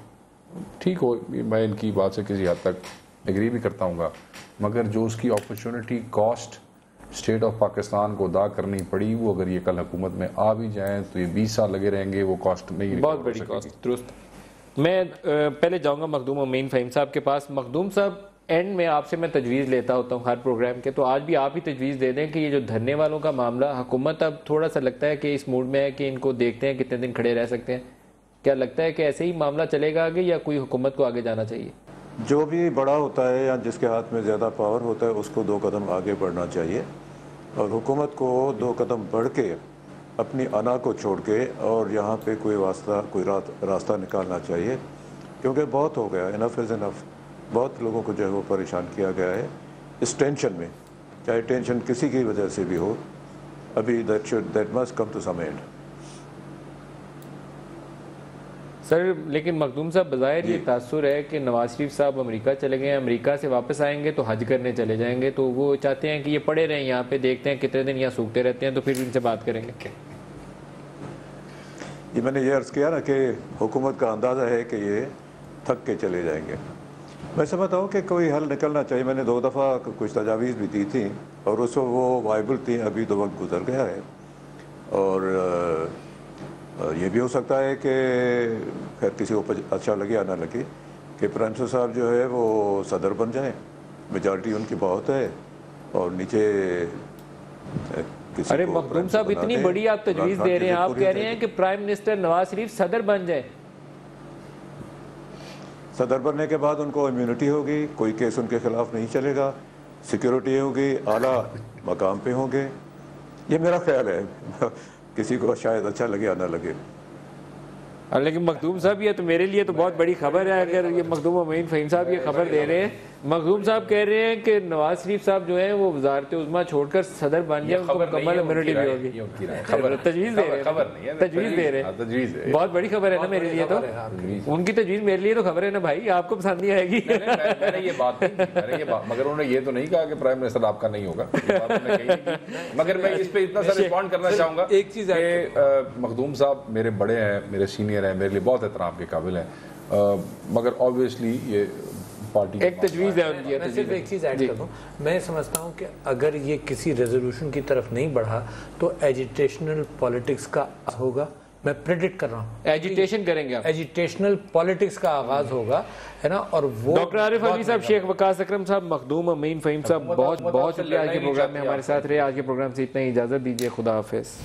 ٹھیک ہو, میں ان کی بات سے کسی حد تک ایگری بھی کرتا ہوں گا, مگر جو اس کی opportunity cost state of Pakistan کو ادا کرنی پڑی, وہ اگر یہ کل حکومت میں آ بھی جائیں تو یہ 20 سال لگے رہیں گے, وہ کاسٹ نہیں, بہت بڑی کاسٹ. درست. میں پہلے جاؤں گا مخدوم امین فہیم صاحب کے پاس. مخدوم صاحب, اینڈ میں آپ سے میں تجویز لیتا ہوتا ہوں ہر پروگرام کے, تو آج بھی آپ ہی تجویز دے دیں کہ یہ جو دھرنے والوں کا معاملہ, حکومت اب تھوڑا سا لگتا ہے کہ اس موڈ میں ہے کہ ان کو دیکھتے ہیں کتنے دن کھڑے رہ سکتے ہیں. کیا لگتا ہے کہ ایسے ہی معاملہ چلے گا آگے یا کوئی حکومت کو آگے جانا چاہیے؟ جو بھی بڑا ہوتا ہے یا جس کے ہاتھ میں زیادہ پاور ہوتا ہے اس کو 2 قدم آگے بڑھنا چاہیے، اور حکومت کو 2 قدم بڑھ کے اپنی انا کو چھوڑ کے اور یہاں پہ کوئی راستہ نکالنا چاہیے، کیونکہ بہت ہو گیا، انف از انف. بہت لوگوں کو جو ہے وہ پریشان کیا گیا ہے اس ٹینشن میں، چاہے ٹینشن کسی کی وجہ سے بھی ہو. ابھی that must come to some end. Sir لیکن مخدوم صاحب بظاہر یہ تاثر ہے کہ نواز شریف صاحب امریکہ چلے گئے ہیں، امریکہ سے واپس آئیں گے تو حج کرنے چلے جائیں گے، تو وہ چاہتے ہیں کہ یہ پڑے رہیں یہاں پہ، دیکھتے ہیں کتنے دن یہاں سوکھتے رہتے ہیں تو پھر ان سے بات کریں گے. یہ میں نے یہ عرض کیا نا کہ حکومت کا اندازہ ہے کہ یہ تھک کے چلے جائیں گے. میں سمجھتا ہوں کہ کوئی حل نکلنا چاہیے. میں نے 2 دفعہ کچھ تجاویز بھی دی تھیں اور اس وقت وہ وائبل تھیں، ابھی تو وقت گزر گیا ہے. اور یہ بھی ہو سکتا ہے کہ خیر کسی کو اچھا لگے یا نہ لگے کہ پرائم منسٹر صاحب جو ہے وہ صدر بن جائیں، میجارٹی ان کی بہت ہے، اور نیچے ارے مخدوم صاحب اتنی بڑی آپ تجویز دے رہے ہیں، آپ کہہ رہے ہیں کہ پرائم منسٹر نواز شریف صدر بن جائے. صدر بننے کے بعد ان کو امیونٹی ہوگی، کوئی کیس ان کے خلاف نہیں چلے گا، سیکیورٹی ہوگی، اعلیٰ مقام پہ ہوں گے. یہ میرا خیال ہے، کسی کو شاید اچھا لگے یا نہ لگے. لیکن مخدوم صاحب یہ تو میرے لیے تو بہت بڑی خبر ہے اگر یہ مخدوم امین فہیم صاحب یہ خبر دے رہے ہیں. مخدوم صاحب کہہ رہے ہیں کہ نواز شریف صاحب جو ہیں وہ وزارت عظمیٰ چھوڑ کر صدر بن جائے، ان کو مکمل امیونٹی بھی ہوگی. تجویز دے رہے ہیں، تجویز دے رہے ہیں، بہت بڑی خبر ہے نا میرے لیے. تو ان کی تجویز میرے لیے تو خبر ہے نا بھائی، آپ کو پسند نہیں آئے گی. میں نے یہ بات مگر انہوں نے یہ تو نہیں کہا کہ پرائم منسٹر آپ کا نہیں ہوگا، مگر میں اس پہ اتنا سا رسپونڈ کرنا چاہوں گا. ایک چیز ہے، مخدوم صاحب میرے بڑے ہیں، میرے سینئر ہیں، میرے لیے بہت احترام کے قابل ہیں، مگر آبویسلی یہ پارٹی ایک تجویز ہے ان کی. میں صرف ایک چیز ایڈ کر دوں، میں سمجھتا ہوں کہ اگر یہ کسی ریزولوشن کی طرف نہیں بڑھا تو ایجیٹیشنل پالیٹکس کا ہوگا. میں پریڈکٹ کر رہا ہوں ایجیٹیشن کریں گے، ایجیٹیشنل پالیٹکس کا آغاز ہوگا، ہے نا. اور وہ ڈاکٹر عارف علی صاحب، شیخ وقاص اکرم صاحب، مخدوم امین فہیم صاحب، بہت بہت شکریہ آج کے پروگرام میں ہمارے ساتھ رہے. آج کے پروگرام سے اتنا ہی، اجازت دیجیے، خدا حافظ.